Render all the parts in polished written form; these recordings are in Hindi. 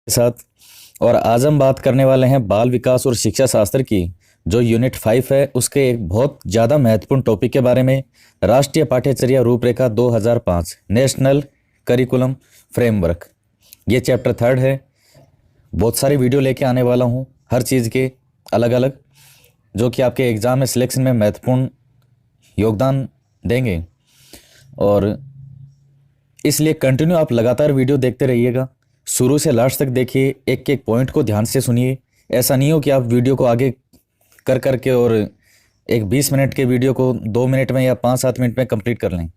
के साथ। और आज हम बात करने वाले हैं बाल विकास और शिक्षा शास्त्र की जो यूनिट 5 है उसके एक बहुत ज़्यादा महत्वपूर्ण टॉपिक के बारे में, राष्ट्रीय पाठ्यचर्या रूपरेखा 2005 नेशनल करिकुलम फ्रेमवर्क। ये चैप्टर 3 है। बहुत सारी वीडियो लेके आने वाला हूँ हर चीज़ के अलग अलग, जो कि आपके एग्ज़ाम में सिलेक्शन में महत्वपूर्ण योगदान देंगे। और इसलिए कंटिन्यू आप लगातार वीडियो देखते रहिएगा, शुरू से लास्ट तक देखिए, एक एक पॉइंट को ध्यान से सुनिए। ऐसा नहीं हो कि आप वीडियो को आगे कर करके और एक 20 मिनट के वीडियो को 2 मिनट में या 5-7 मिनट में कंप्लीट कर लें,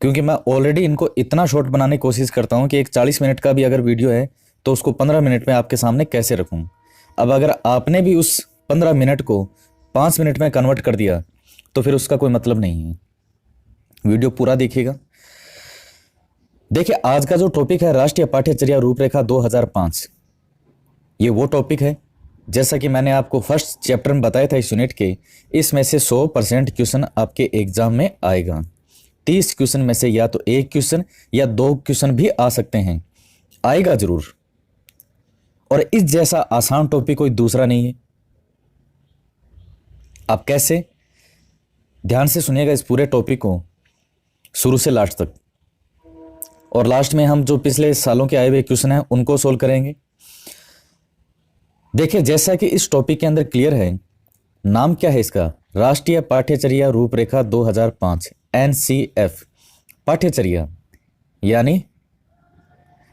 क्योंकि मैं ऑलरेडी इनको इतना शॉर्ट बनाने की कोशिश करता हूं कि एक 40 मिनट का भी अगर वीडियो है तो उसको 15 मिनट में आपके सामने कैसे रखूं। अब अगर आपने भी उस 15 मिनट को 5 मिनट में कन्वर्ट कर दिया तो फिर उसका कोई मतलब नहीं है। वीडियो पूरा देखिएगा। देखिए, आज का जो टॉपिक है राष्ट्रीय पाठ्यचर्या रूपरेखा 2005, ये वो टॉपिक है जैसा कि मैंने आपको फर्स्ट चैप्टर में बताया था इस यूनिट के, इसमें से 100% क्वेश्चन आपके एग्जाम में आएगा। 30 क्वेश्चन में से या तो 1 क्वेश्चन या 2 क्वेश्चन भी आ सकते हैं, आएगा जरूर। और इस जैसा आसान टॉपिक कोई दूसरा नहीं है। आप कैसे, ध्यान से सुनिएगा इस पूरे टॉपिक को शुरू से लास्ट तक, और लास्ट में हम जो पिछले सालों के आए हुए क्वेश्चन हैं उनको सोल्व करेंगे। देखिए, जैसा कि इस टॉपिक के अंदर क्लियर है, नाम क्या है इसका, राष्ट्रीय पाठ्यचर्या रूपरेखा 2005 एनसीएफ। पाठ्यचर्या यानी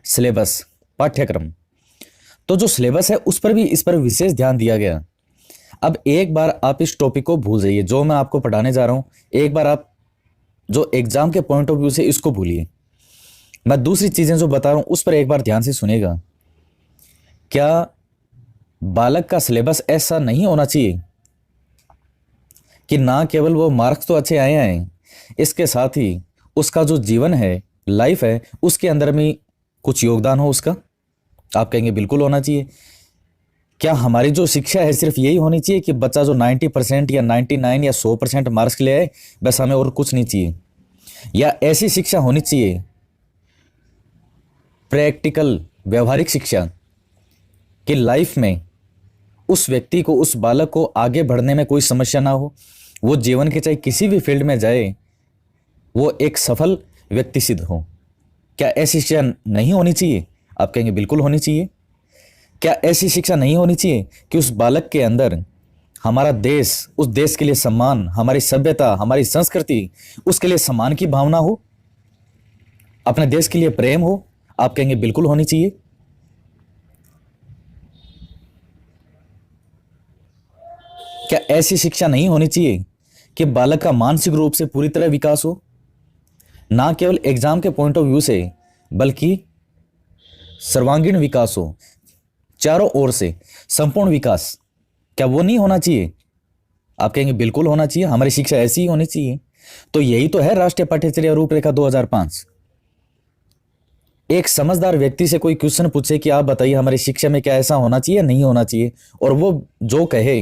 सिलेबस, पाठ्यक्रम। तो जो सिलेबस है उस पर भी इस पर विशेष ध्यान दिया गया। अब एक बार आप इस टॉपिक को भूल जाइए, जो मैं आपको पढ़ाने जा रहा हूं, एक बार आप जो एग्जाम के पॉइंट ऑफ व्यू से इसको भूलिए। मैं दूसरी चीजें जो बता रहा हूं उस पर एक बार ध्यान से सुनेगा। क्या बालक का सिलेबस ऐसा नहीं होना चाहिए कि ना केवल वो मार्क्स तो अच्छे आए हैं, इसके साथ ही उसका जो जीवन है, लाइफ है, उसके अंदर में कुछ योगदान हो उसका? आप कहेंगे बिल्कुल होना चाहिए। क्या हमारी जो शिक्षा है सिर्फ यही होनी चाहिए कि बच्चा जो 90% या 99 या 100% मार्क्स ले आए, बस हमें और कुछ नहीं चाहिए? या ऐसी शिक्षा होनी चाहिए, प्रैक्टिकल व्यवहारिक शिक्षा, कि लाइफ में उस व्यक्ति को, उस बालक को आगे बढ़ने में कोई समस्या ना हो, वो जीवन के चाहे किसी भी फील्ड में जाए वो एक सफल व्यक्ति सिद्ध हो? क्या ऐसी शिक्षा नहीं होनी चाहिए? आप कहेंगे बिल्कुल होनी चाहिए। क्या ऐसी शिक्षा नहीं होनी चाहिए कि उस बालक के अंदर हमारा देश, उस देश के लिए सम्मान, हमारी सभ्यता, हमारी संस्कृति, उसके लिए सम्मान की भावना हो, अपने देश के लिए प्रेम हो? आप कहेंगे बिल्कुल होनी चाहिए। क्या ऐसी शिक्षा नहीं होनी चाहिए कि बालक का मानसिक रूप से पूरी तरह विकास हो, ना केवल एग्जाम के पॉइंट ऑफ व्यू से बल्कि सर्वांगीण विकास हो, चारों ओर से संपूर्ण विकास? क्या वो नहीं होना चाहिए? आप कहेंगे बिल्कुल होना चाहिए, हमारी शिक्षा ऐसी ही होनी चाहिए। तो यही तो है राष्ट्रीय पाठ्यचर्या रूपरेखा 2005। एक समझदार व्यक्ति से कोई क्वेश्चन पूछे कि आप बताइए हमारी शिक्षा में क्या ऐसा होना चाहिए, नहीं होना चाहिए, और वो जो कहे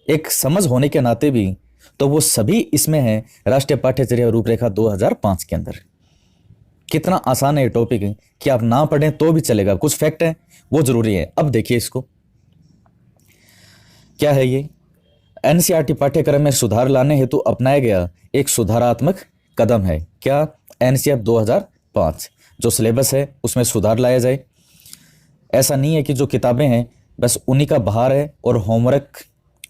एक समझ होने के नाते भी, तो वो सभी इसमें है राष्ट्रीय पाठ्यचर्या रूपरेखा 2005 के अंदर। कितना आसान है ये टॉपिक है कि आप ना पढ़ें तो भी चलेगा, कुछ फैक्ट है वो जरूरी है। अब देखिए इसको, क्या है ये, एनसीईआरटी पाठ्यक्रम में सुधार लाने हेतु अपनाया गया एक सुधारात्मक कदम है। क्या? एनसीएफ 2005 जो सिलेबस है उसमें सुधार लाया जाए। ऐसा नहीं है कि जो किताबें हैं बस उन्हीं का बहार है और होमवर्क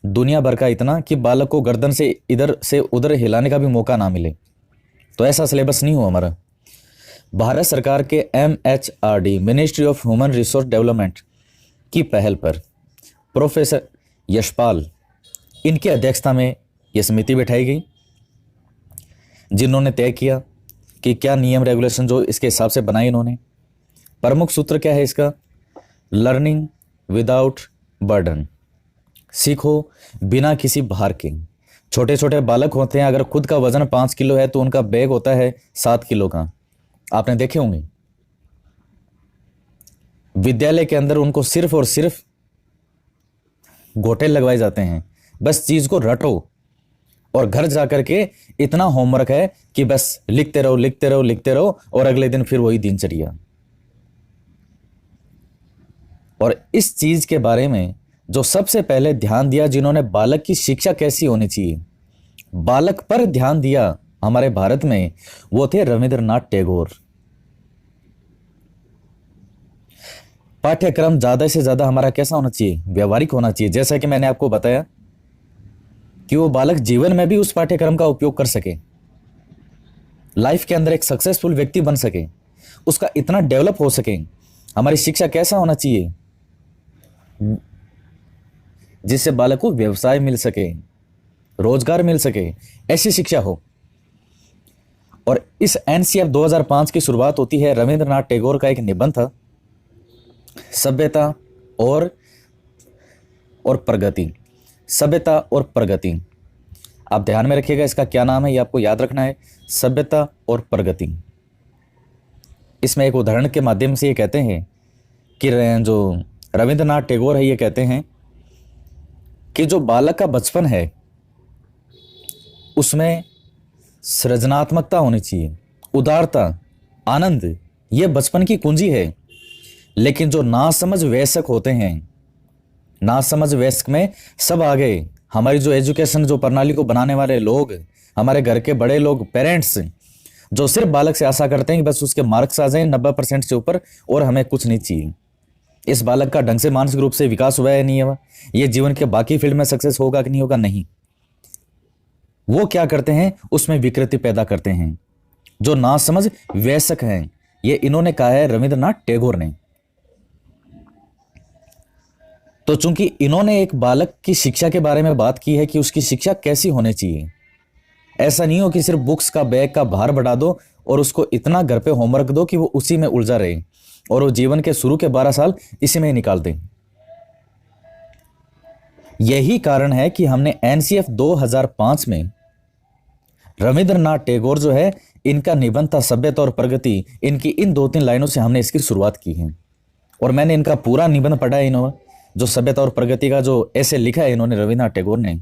दुनिया भर का इतना कि बालक को गर्दन से इधर से उधर हिलाने का भी मौका ना मिले, तो ऐसा सिलेबस नहीं हो हमारा। भारत सरकार के MHRD ministry of human resource development की पहल पर प्रोफेसर यशपाल, इनकी अध्यक्षता में यह समिति बैठाई गई, जिन्होंने तय किया कि क्या नियम रेगुलेशन जो इसके हिसाब से बनाए इन्होंने। प्रमुख सूत्र क्या है इसका, लर्निंग विदाउट बर्डन, सीखो बिना किसी भार के। छोटे छोटे बालक होते हैं, अगर खुद का वजन 5 किलो है तो उनका बैग होता है 7 किलो का, आपने देखे होंगे। विद्यालय के अंदर उनको सिर्फ और सिर्फ घोटे लगवाए जाते हैं, बस चीज को रटो, और घर जाकर के इतना होमवर्क है कि बस लिखते रहो लिखते रहो लिखते रहो, और अगले दिन फिर वही दिनचर्या। और इस चीज के बारे में जो सबसे पहले ध्यान दिया, जिन्होंने बालक की शिक्षा कैसी होनी चाहिए, बालक पर ध्यान दिया हमारे भारत में, वो थे रविंद्रनाथ टैगोर। पाठ्यक्रम ज्यादा से ज्यादा हमारा कैसा होना चाहिए, व्यवहारिक होना चाहिए। जैसा कि मैंने आपको बताया कि वो बालक जीवन में भी उस पाठ्यक्रम का उपयोग कर सके, लाइफ के अंदर एक सक्सेसफुल व्यक्ति बन सके, उसका इतना डेवलप हो सके। हमारी शिक्षा कैसा होना चाहिए, जिससे बालक को व्यवसाय मिल सके, रोजगार मिल सके, ऐसी शिक्षा हो। और इस एनसीएफ 2005 की शुरुआत होती है, रविंद्रनाथ टैगोर का एक निबंध था, सभ्यता और प्रगति। सभ्यता और प्रगति, आप ध्यान में रखिएगा, इसका क्या नाम है ये आपको याद रखना है, सभ्यता और प्रगति। इसमें एक उदाहरण के माध्यम से ये कहते हैं कि जो रविंद्रनाथ टैगोर है, ये कहते हैं कि जो बालक का बचपन है उसमें सृजनात्मकता होनी चाहिए, उदारता, आनंद, ये बचपन की कुंजी है। लेकिन जो नासमझ वयस्क होते हैं, नासमझ वयस्क में सब आ गए। हमारी जो एजुकेशन जो प्रणाली को बनाने वाले लोग, हमारे घर के बड़े लोग, पेरेंट्स, जो सिर्फ बालक से आशा करते हैं कि बस उसके मार्क्स आ जाएं 90% से ऊपर और हमें कुछ नहीं चाहिए। इस बालक का ढंग से मानसिक रूप से विकास हुआ है नहीं हुआ, ये जीवन के बाकी फील्ड में सक्सेस होगा कि नहीं होगा, नहीं। वो क्या करते हैं, उसमें विकृति पैदा करते हैं, जो नासमझ वयस्क हैं। ये इन्होंने कहा है रविंद्रनाथ टैगोर ने। तो चूंकि इन्होंने एक बालक की शिक्षा के बारे में बात की है कि उसकी शिक्षा कैसी होनी चाहिए, ऐसा नहीं हो कि सिर्फ बुक्स का बैग का भार बढ़ा दो और उसको इतना घर पे होमवर्क दो कि वो उसी में उलझा रहे और वो जीवन के शुरू के 12 साल इसी में ही निकाल दें। यही कारण है कि हमने एनसीएफ 2005 में रविंद्रनाथ टैगोर जो है, इनका निबंध था सभ्यता और प्रगति, इनकी इन 2-3 लाइनों से हमने इसकी शुरुआत की है। और मैंने इनका पूरा निबंध पढ़ा है, इन्होंने जो सभ्यता और प्रगति का जो ऐसे लिखा है इन्होंने, रविंद्रनाथ टैगोर ने,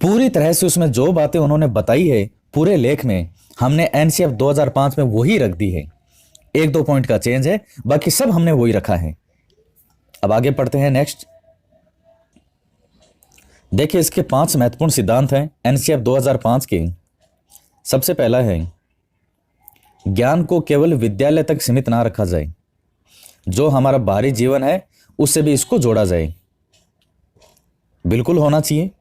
पूरी तरह से उसमें जो बातें उन्होंने बताई है पूरे लेख में, हमने एनसीएफ 2005 में वही रख दी है। 1-2 पॉइंट का चेंज है, बाकी सब हमने वही रखा है। अब आगे पढ़ते हैं नेक्स्ट। देखिए, इसके 5 महत्वपूर्ण सिद्धांत हैं एनसीएफ 2005 के। सबसे पहला है, ज्ञान को केवल विद्यालय तक सीमित ना रखा जाए, जो हमारा बाहरी जीवन है उससे भी इसको जोड़ा जाए। बिल्कुल होना चाहिए,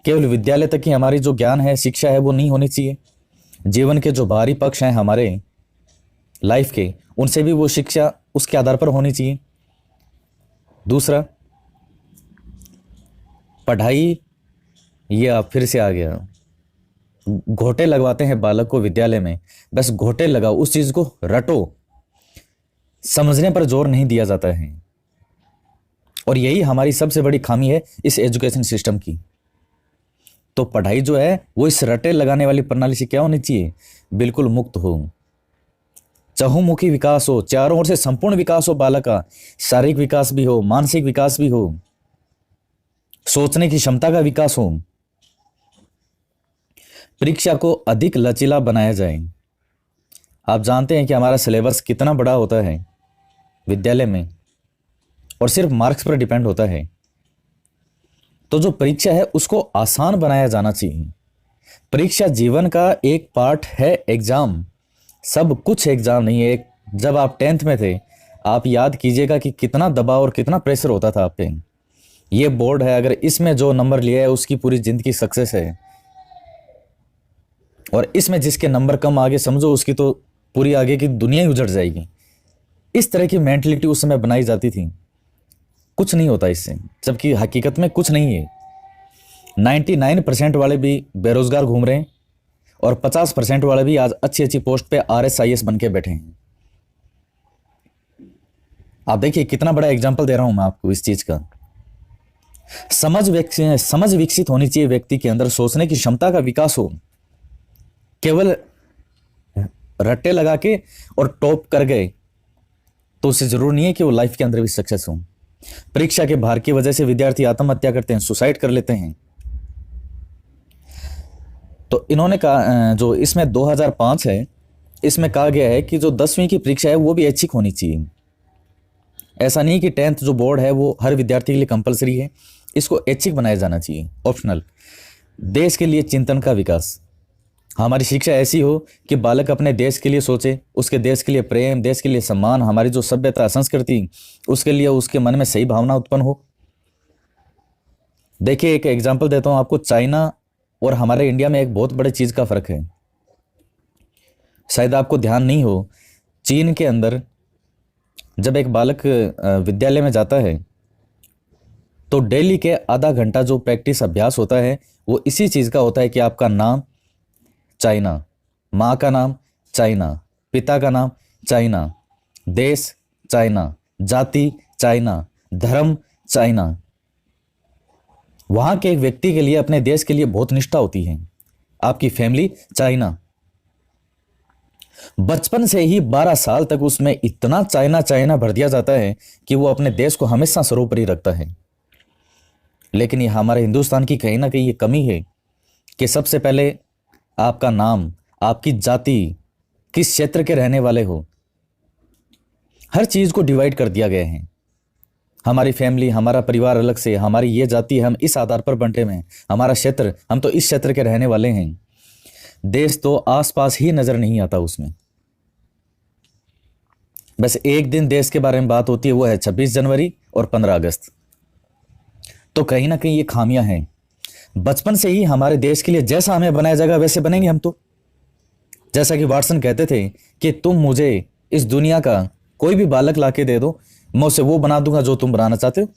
केवल विद्यालय तक ही हमारी जो ज्ञान है, शिक्षा है, वो नहीं होनी चाहिए। जीवन के जो बाहरी पक्ष हैं हमारे लाइफ के, उनसे भी वो शिक्षा उसके आधार पर होनी चाहिए। दूसरा, पढ़ाई, ये आप फिर से आ गया, घोटे लगवाते हैं बालक को विद्यालय में, बस घोटे लगाओ, उस चीज को रटो, समझने पर जोर नहीं दिया जाता है। और यही हमारी सबसे बड़ी खामी है इस एजुकेशन सिस्टम की। तो पढ़ाई जो है वो इस रटे लगाने वाली प्रणाली से क्या होनी चाहिए, बिल्कुल मुक्त हो, चहुमुखी विकास हो, चारों ओर से संपूर्ण विकास हो बालक का, शारीरिक विकास भी हो, मानसिक विकास भी हो, सोचने की क्षमता का विकास हो। परीक्षा को अधिक लचीला बनाया जाए। आप जानते हैं कि हमारा सिलेबस कितना बड़ा होता है विद्यालय में और सिर्फ मार्क्स पर डिपेंड होता है। तो जो परीक्षा है उसको आसान बनाया जाना चाहिए। परीक्षा जीवन का एक पार्ट है, एग्जाम, सब कुछ एग्जाम नहीं है। जब आप 10th में थे, आप याद कीजिएगा कि कितना दबाव और कितना प्रेशर होता था आप पे। ये बोर्ड है, अगर इसमें जो नंबर लिया है उसकी पूरी जिंदगी सक्सेस है, और इसमें जिसके नंबर कम आगे समझो उसकी तो पूरी आगे की दुनिया ही उजड़ जाएगी। इस तरह की मेंटलिटी उस समय बनाई जाती थी। कुछ नहीं होता इससे, जबकि हकीकत में कुछ नहीं है। 99% वाले भी बेरोजगार घूम रहे हैं और 50% वाले भी आज अच्छी अच्छी पोस्ट पे RSIS बन के बैठे हैं। आप देखिए कितना बड़ा एग्जाम्पल दे रहा हूं मैं आपको इस चीज का। समझ विकसित होनी चाहिए व्यक्ति के अंदर, सोचने की क्षमता का विकास हो। केवल रट्टे लगा के और टॉप कर गए तो उससे जरूर नहीं है कि वो लाइफ के अंदर भी सक्सेस हो। परीक्षा के भार की वजह से विद्यार्थी आत्महत्या करते हैं, सुसाइड कर लेते हैं। तो इन्होंने कहा, जो इसमें 2005 है, इसमें कहा गया है कि जो 10वीं की परीक्षा है वो भी ऐच्छिक होनी चाहिए। ऐसा नहीं कि 10th जो बोर्ड है वो हर विद्यार्थी के लिए कंपलसरी है, इसको ऐच्छिक बनाया जाना चाहिए, ऑप्शनल। देश के लिए चिंतन का विकास, हमारी शिक्षा ऐसी हो कि बालक अपने देश के लिए सोचे, उसके देश के लिए प्रेम, देश के लिए सम्मान, हमारी जो सभ्यता संस्कृति, उसके लिए उसके मन में सही भावना उत्पन्न हो। देखिए एक एग्जाम्पल देता हूं आपको, चाइना और हमारे इंडिया में एक बहुत बड़े चीज का फर्क है, शायद आपको ध्यान नहीं हो। चीन के अंदर जब एक बालक विद्यालय में जाता है तो डेली के आधा घंटा जो प्रैक्टिस अभ्यास होता है वो इसी चीज का होता है कि आपका नाम चाइना, माँ का नाम चाइना, पिता का नाम चाइना, देश चाइना, जाति चाइना, धर्म चाइना। वहां के एक व्यक्ति के लिए अपने देश के लिए बहुत निष्ठा होती है। आपकी फैमिली चाइना, बचपन से ही 12 साल तक उसमें इतना चाइना चाइना भर दिया जाता है कि वो अपने देश को हमेशा सर्वोपरि रखता है। लेकिन ये हमारे हिंदुस्तान की कहीं ना कहीं ये कमी है कि सबसे पहले आपका नाम, आपकी जाति, किस क्षेत्र के रहने वाले हो, हर चीज को डिवाइड कर दिया गया है। हमारी फैमिली, हमारा परिवार अलग से, हमारी ये जाति हम इस आधार पर बंटे में, हमारा क्षेत्र हम तो इस क्षेत्र के रहने वाले हैं। देश तो आसपास ही नजर नहीं आता उसमें। बस एक दिन देश के बारे में बात होती है, वो है 26 जनवरी और 15 अगस्त। तो कहीं ना कहीं ये खामियां हैं। बचपन से ही हमारे देश के लिए जैसा हमें बनाया जाएगा वैसे बनेंगे हम तो। जैसा कि वाटसन कहते थे कि तुम मुझे इस दुनिया का कोई भी बालक लाके दे दो, मैं उसे वो बना दूंगा जो तुम बनाना चाहते हो।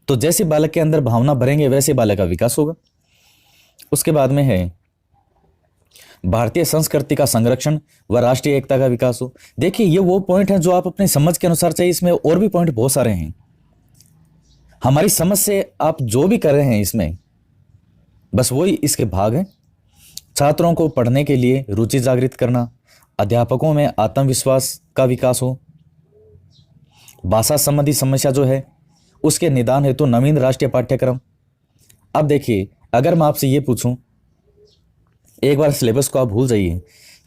तो जैसे बालक के अंदर भावना भरेंगे वैसे बालक का विकास होगा। उसके बाद में है भारतीय संस्कृति का संरक्षण व राष्ट्रीय एकता का विकास हो। देखिए ये वो पॉइंट है जो आप अपनी समझ के अनुसार चाहिए, इसमें और भी पॉइंट बहुत सारे हैं। हमारी समझ से आप जो भी कर रहे हैं इसमें बस वही इसके भाग हैं। छात्रों को पढ़ने के लिए रुचि जागृत करना, अध्यापकों में आत्मविश्वास का विकास हो, भाषा संबंधी समस्या जो है उसके निदान हेतु नवीन राष्ट्रीय पाठ्यक्रम। अब देखिए अगर मैं आपसे ये पूछूं, एक बार सिलेबस को आप भूल जाइए,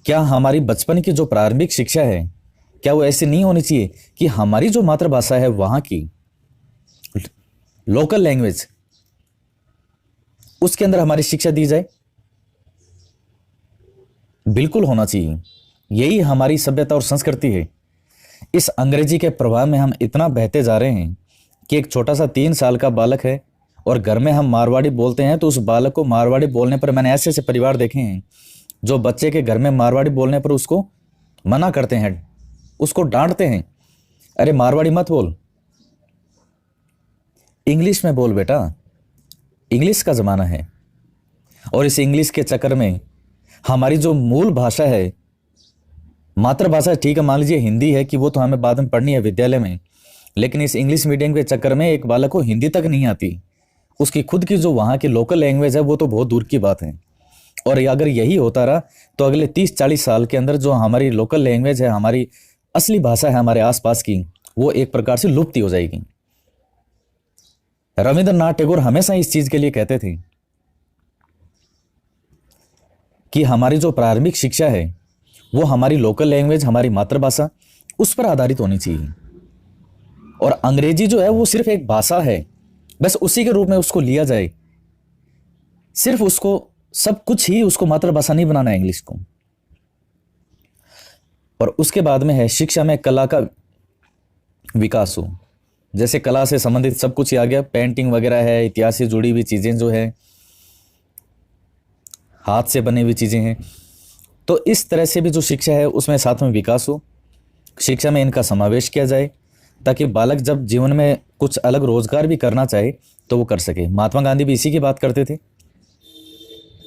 क्या हमारी बचपन की जो प्रारंभिक शिक्षा है क्या वो ऐसी नहीं होनी चाहिए कि हमारी जो मातृभाषा है वहां की लोकल लैंग्वेज उसके अंदर हमारी शिक्षा दी जाए? बिल्कुल होना चाहिए। यही हमारी सभ्यता और संस्कृति है। इस अंग्रेजी के प्रभाव में हम इतना बहते जा रहे हैं कि एक छोटा सा 3 साल का बालक है और घर में हम मारवाड़ी बोलते हैं तो उस बालक को मारवाड़ी बोलने पर, मैंने ऐसे ऐसे परिवार देखे हैं जो बच्चे के घर में मारवाड़ी बोलने पर उसको मना करते हैं, उसको डांटते हैं, अरे मारवाड़ी मत बोल, इंग्लिश में बोल बेटा, इंग्लिश का जमाना है। और इस इंग्लिश के चक्कर में हमारी जो मूल भाषा है, मातृभाषा ठीक है, मान लीजिए हिंदी है कि वो तो हमें बाद में पढ़नी है विद्यालय में, लेकिन इस इंग्लिश मीडियम के चक्कर में एक बालक को हिंदी तक नहीं आती, उसकी खुद की जो वहाँ की लोकल लैंग्वेज है वो तो बहुत दूर की बात है। और अगर यही होता रहा तो अगले 30-40 साल के अंदर जो हमारी लोकल लैंग्वेज है, हमारी असली भाषा है हमारे आसपास की, वो एक प्रकार से लुप्त हो जाएगी। रविंद्रनाथ टैगोर हमेशा इस चीज के लिए कहते थे कि हमारी जो प्रारंभिक शिक्षा है वो हमारी लोकल लैंग्वेज, हमारी मातृभाषा, उस पर आधारित होनी चाहिए। और अंग्रेजी जो है वो सिर्फ एक भाषा है, बस उसी के रूप में उसको लिया जाए, सिर्फ उसको सब कुछ ही उसको मातृभाषा नहीं बनाना है इंग्लिश को। और उसके बाद में है शिक्षा में कला का विकास हो। जैसे कला से संबंधित सब कुछ ही आ गया, पेंटिंग वगैरह है, इतिहास से जुड़ी हुई चीजें जो है, हाथ से बनी हुई चीजें हैं, तो इस तरह से भी जो शिक्षा है उसमें साथ में विकास हो। शिक्षा में इनका समावेश किया जाए ताकि बालक जब जीवन में कुछ अलग रोजगार भी करना चाहे तो वो कर सके। महात्मा गांधी भी इसी की बात करते थे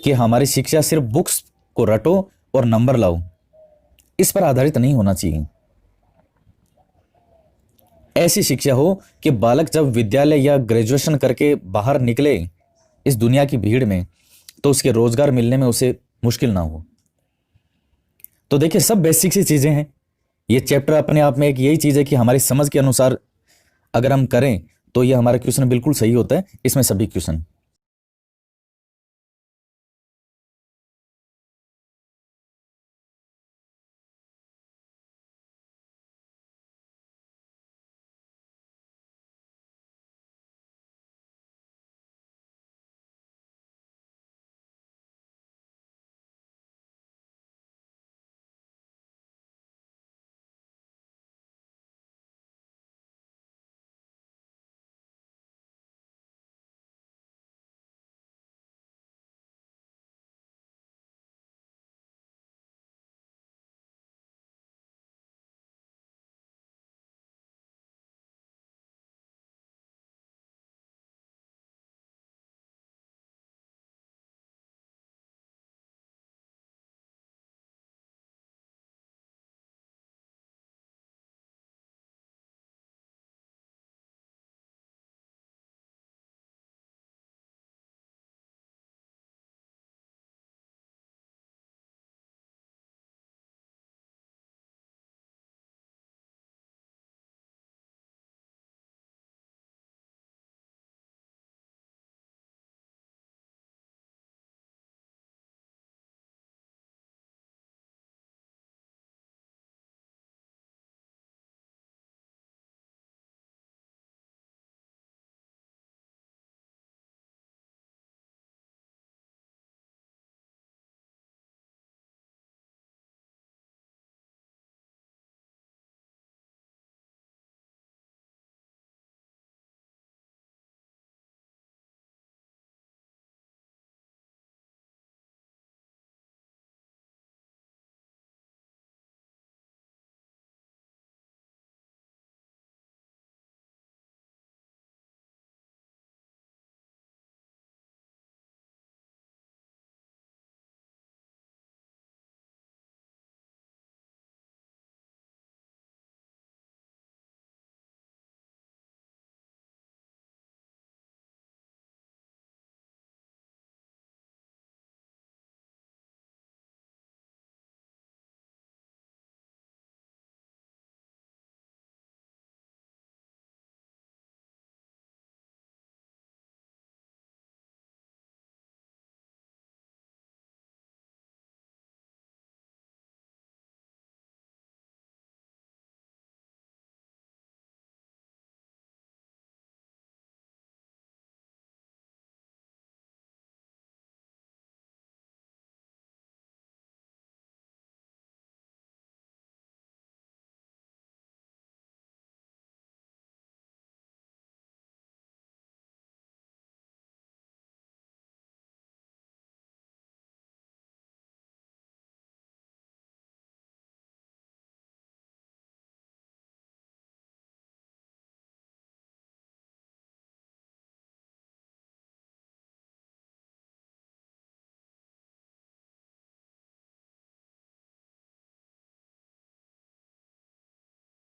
कि हमारी शिक्षा सिर्फ बुक्स को रटो और नंबर लाओ, इस पर आधारित नहीं होना चाहिए। ऐसी शिक्षा हो कि बालक जब विद्यालय या ग्रेजुएशन करके बाहर निकले इस दुनिया की भीड़ में तो उसके रोजगार मिलने में उसे मुश्किल ना हो। तो देखिए सब बेसिक सी चीजें हैं। ये चैप्टर अपने आप में एक यही चीज है कि हमारी समझ के अनुसार अगर हम करें तो ये हमारा क्वेश्चन बिल्कुल सही होता है। इसमें सभी क्वेश्चन